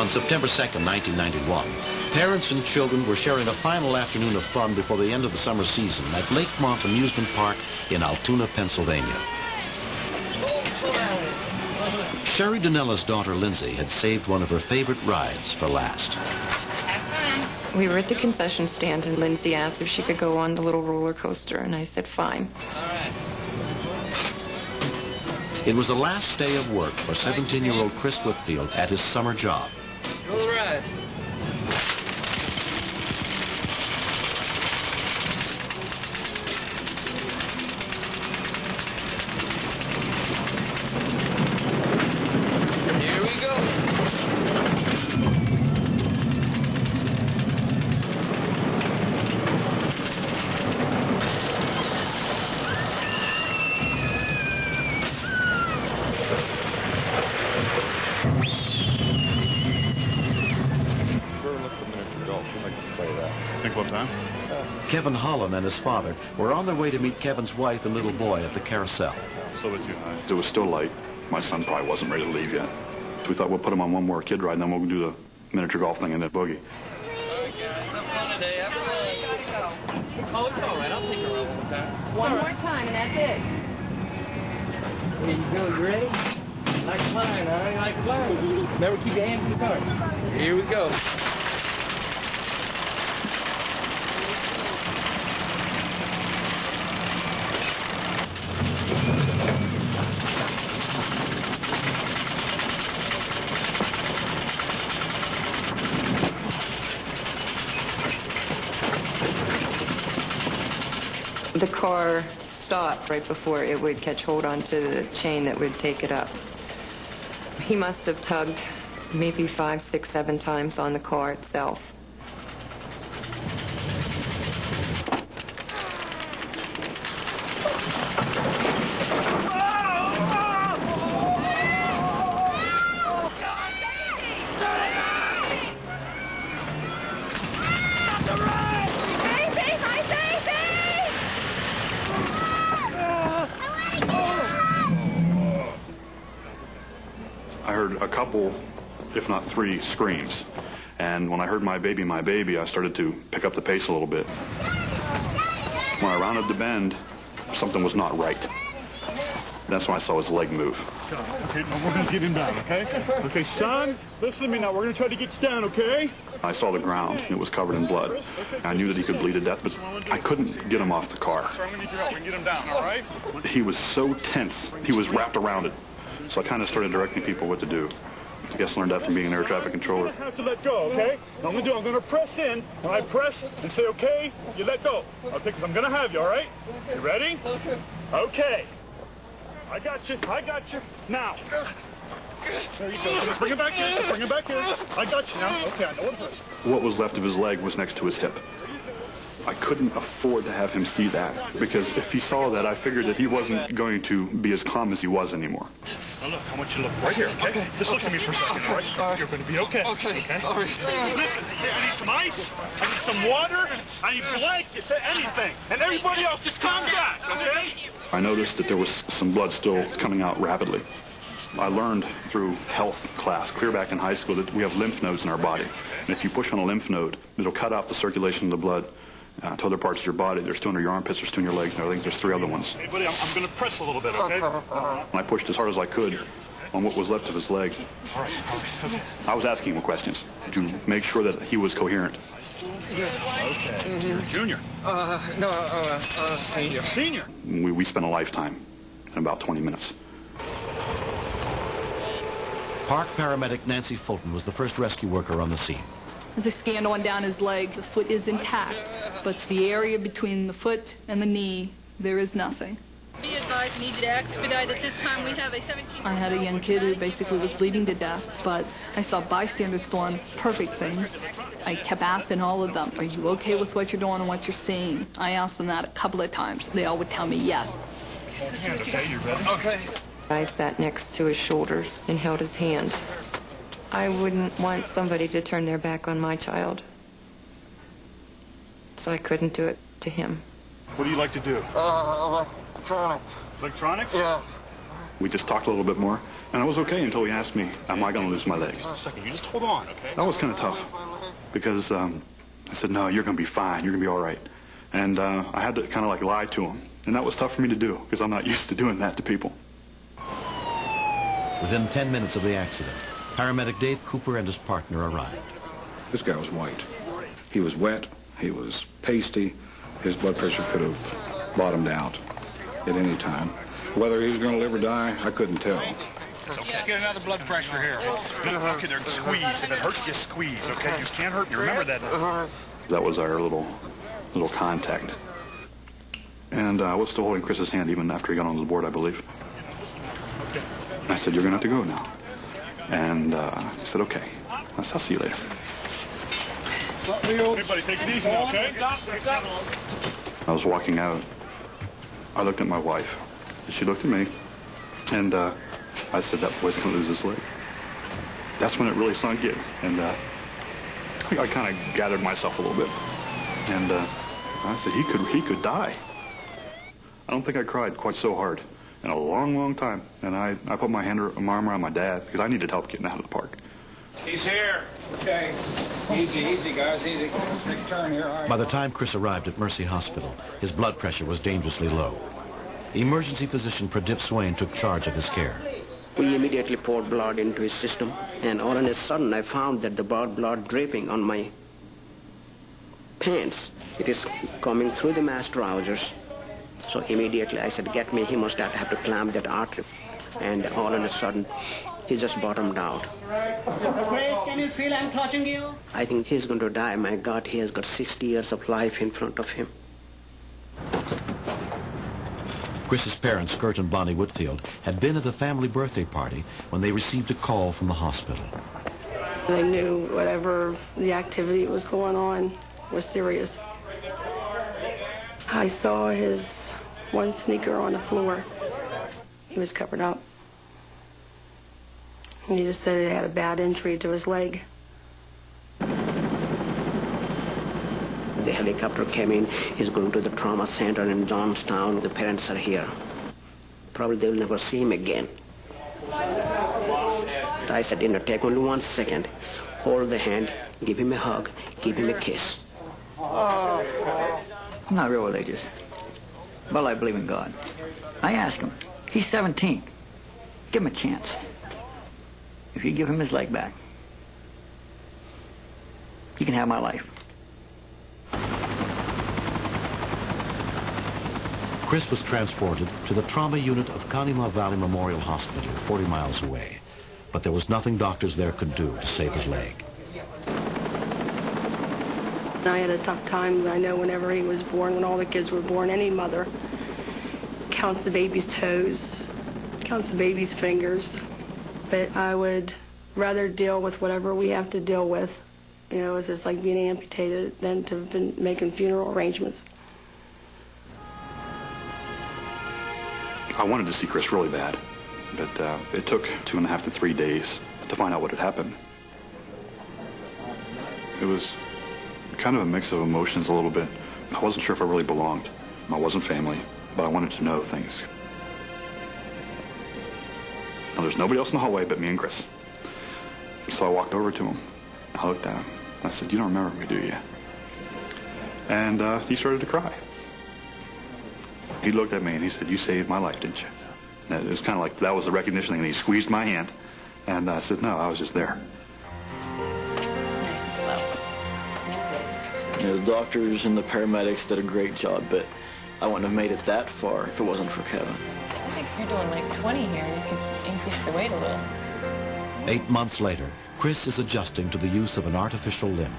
On September 2nd, 1991, parents and children were sharing a final afternoon of fun before the end of the summer season at Lakemont Amusement Park in Altoona, Pennsylvania. Sherry Danella's daughter, Lindsay, had saved one of her favorite rides for last. We were at the concession stand, and Lindsay asked if she could go on the little roller coaster, and I said, fine. All right. It was the last day of work for 17-year-old Chris Whitfield at his summer job. Go the ride. Here we go. Think what time? Kevin Holland and his father were on their way to meet Kevin's wife and little boy at the carousel. So it's too high. It was still light. My son probably wasn't ready to leave yet. So we thought we'll put him on one more kid ride, and then we'll do the miniature golf thing and then boogie. Have fun today. Have fun. Oh, it's all right. I'll take her over with that. One more time, and that's it. Here you go. You ready? Like flying, huh? Like flying. Never keep your hands in the car. Here we go. The car stopped right before it would catch hold onto the chain that would take it up. He must have tugged maybe 5, 6, 7 times on the car itself. I heard a couple, if not 3, screams. And when I heard my baby, I started to pick up the pace a little bit. When I rounded the bend, something was not right. That's when I saw his leg move. Okay, now we're going to get him down, okay? Okay, son, listen to me now. We're going to try to get you down, okay? I saw the ground. It was covered in blood. I knew that he could bleed to death, but I couldn't get him off the car. Sir, I'm going to need your help. We can get him down, all right? He was so tense. He was wrapped around it. So I kind of started directing people what to do. I guess I learned that from being an air traffic controller. You have to let go, okay? What I'm going to do, I'm going to press in. When I press and say, okay, you let go. Okay, because I'm going to have you, all right? You ready? Okay. I got you. Now. There you go. Let's bring him back in. Bring him back in. I got you now. Okay, I know what it is. What was left of his leg was next to his hip. I couldn't afford to have him see that, because if he saw that, I figured that he wasn't going to be as calm as he was anymore. Now look, I want you to look right here, okay? Just look at me for a second, all right? You're going to be okay. Okay. All right. Listen, I need some ice, I need some water, I need blankets, anything. And everybody else, just calm down, okay? I noticed that there was some blood still coming out rapidly. I learned through health class, clear back in high school, that we have lymph nodes in our body. And if you push on a lymph node, it'll cut off the circulation of the blood to other parts of your body. There's 2 under your armpits, there's 2 in your legs, and I think there's 3 other ones. Hey, buddy, I'm going to press a little bit, okay? And I pushed as hard as I could on what was left of his leg. All right, okay. I was asking him questions to make sure that he was coherent. Okay. You're a junior. Senior. Senior. We spent a lifetime in about 20 minutes. Park paramedic Nancy Fulton was the first rescue worker on the scene. As I scanned on down his leg, the foot is intact, but the area between the foot and the knee, there is nothing. Be advised, need you to expedite. At this time, we have a 17-year-old. I had a young kid who basically was bleeding to death, but I saw bystanders doing perfect things. I kept asking all of them, are you okay with what you're doing and what you're seeing? I asked them that a couple of times. They all would tell me yes. Okay, you ready? Okay. I sat next to his shoulders and held his hand. I wouldn't want somebody to turn their back on my child. So I couldn't do it to him. What do you like to do? Electronics. Electronics? Yeah. We just talked a little bit more, And I was okay until he asked me, am I going to lose my legs? A second, you just hold on, okay? That was kind of tough because I said, no, you're going to be fine. You're going to be all right. And I had to kind of like lie to him. And that was tough for me to do because I'm not used to doing that to people. Within 10 minutes of the accident, paramedic Dave Cooper and his partner arrived. This guy was white. He was wet. He was pasty. His blood pressure could have bottomed out at any time. Whether he was going to live or die, I couldn't tell. Okay. Let's get another blood pressure here. Okay, there, squeeze. If it hurts you, squeeze, okay? You can't hurt me. Remember that. That was our little contact. And I was still holding Chris's hand even after he got on the board, I believe. I said, you're going to have to go now. And he said, okay. I'll see you later. Everybody take it easy, okay? I was walking out. I looked at my wife. She looked at me. And I said, that boy's going to lose his leg. That's when it really sunk in. And I kind of gathered myself a little bit. And I said, he could die. I don't think I cried quite so hard in a long, long time. And I put my arm around my dad because I needed help getting out of the park. He's here. Okay. Easy, guys, easy. Let's make a turn here. All right. By the time Chris arrived at Mercy Hospital, his blood pressure was dangerously low. Emergency physician Pradip Swain took charge of his care. We immediately poured blood into his system, and all of a sudden I found that the blood dripping on my pants. It is coming through the mass trousers. So immediately I said, get me, he must have to clamp that artery. And all of a sudden, he just bottomed out. Chris, can you feel I'm clutching you? I think he's going to die. My God, he has got 60 years of life in front of him. Chris's parents, Kurt and Bonnie Whitfield, had been at a family birthday party when they received a call from the hospital. I knew whatever the activity was going on was serious. I saw his one sneaker on the floor. He was covered up. And he just said he had a bad injury to his leg. The helicopter came in. He's going to the trauma center in Johnstown. The parents are here. Probably they'll never see him again. I said, take only 1 second. Hold the hand, give him a hug, give him a kiss. I'm not real religious, but I believe in God. I asked him, he's 17. Give him a chance. If you give him his leg back, he can have my life. Chris was transported to the trauma unit of Conemaugh Valley Memorial Hospital, 40 miles away. But there was nothing doctors there could do to save his leg. I had a tough time. I know whenever he was born, when all the kids were born, any mother counts the baby's toes, counts the baby's fingers. But I would rather deal with whatever we have to deal with, if it's like being amputated, than to have been making funeral arrangements. I wanted to see Chris really bad, but it took 2.5 to 3 days to find out what had happened. It was kind of a mix of emotions a little bit. I wasn't sure if I really belonged. I wasn't family, but I wanted to know things. Now, there's nobody else in the hallway but me and Chris. So I walked over to him. I looked at him. I said, you don't remember me, do you? And he started to cry. He looked at me and he said, you saved my life, didn't you? And it was kind of like that was the recognition thing. And he squeezed my hand. And I said, no, I was just there. The doctors and the paramedics did a great job, but I wouldn't have made it that far if it wasn't for Kevin. I think if you're doing like 20 here, you can increase the weight a little. 8 months later, Chris is adjusting to the use of an artificial limb.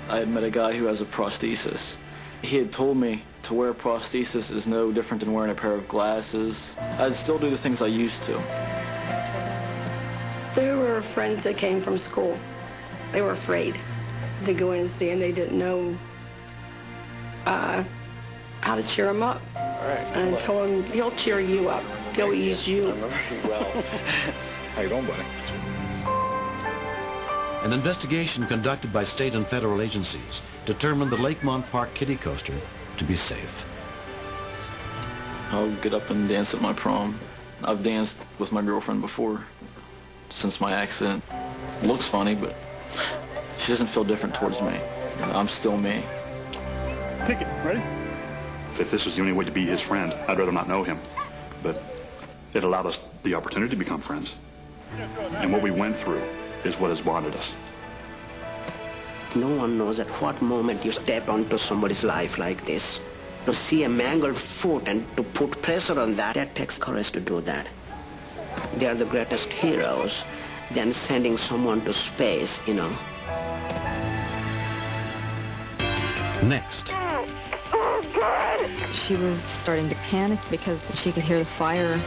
I had met a guy who has a prosthesis. He had told me to wear a prosthesis is no different than wearing a pair of glasses. I'd still do the things I used to. There were friends that came from school. They were afraid to go in and see him. They didn't know how to cheer him up. And I told him, he'll cheer you up. He'll ease you. How you doing, buddy? An investigation conducted by state and federal agencies determined the Lakemont Park kiddie coaster to be safe. I'll get up and dance at my prom. I've danced with my girlfriend before since my accident. Looks funny, but she doesn't feel different towards me. I'm still me. Pick it. Ready? If this was the only way to be his friend, I'd rather not know him. But it allowed us the opportunity to become friends. And what we went through is what has bonded us. No one knows at what moment you step onto somebody's life like this. To see a mangled foot and to put pressure on that, that takes courage to do that. They are the greatest heroes than sending someone to space, you know. Next. She was starting to panic because she could hear the fire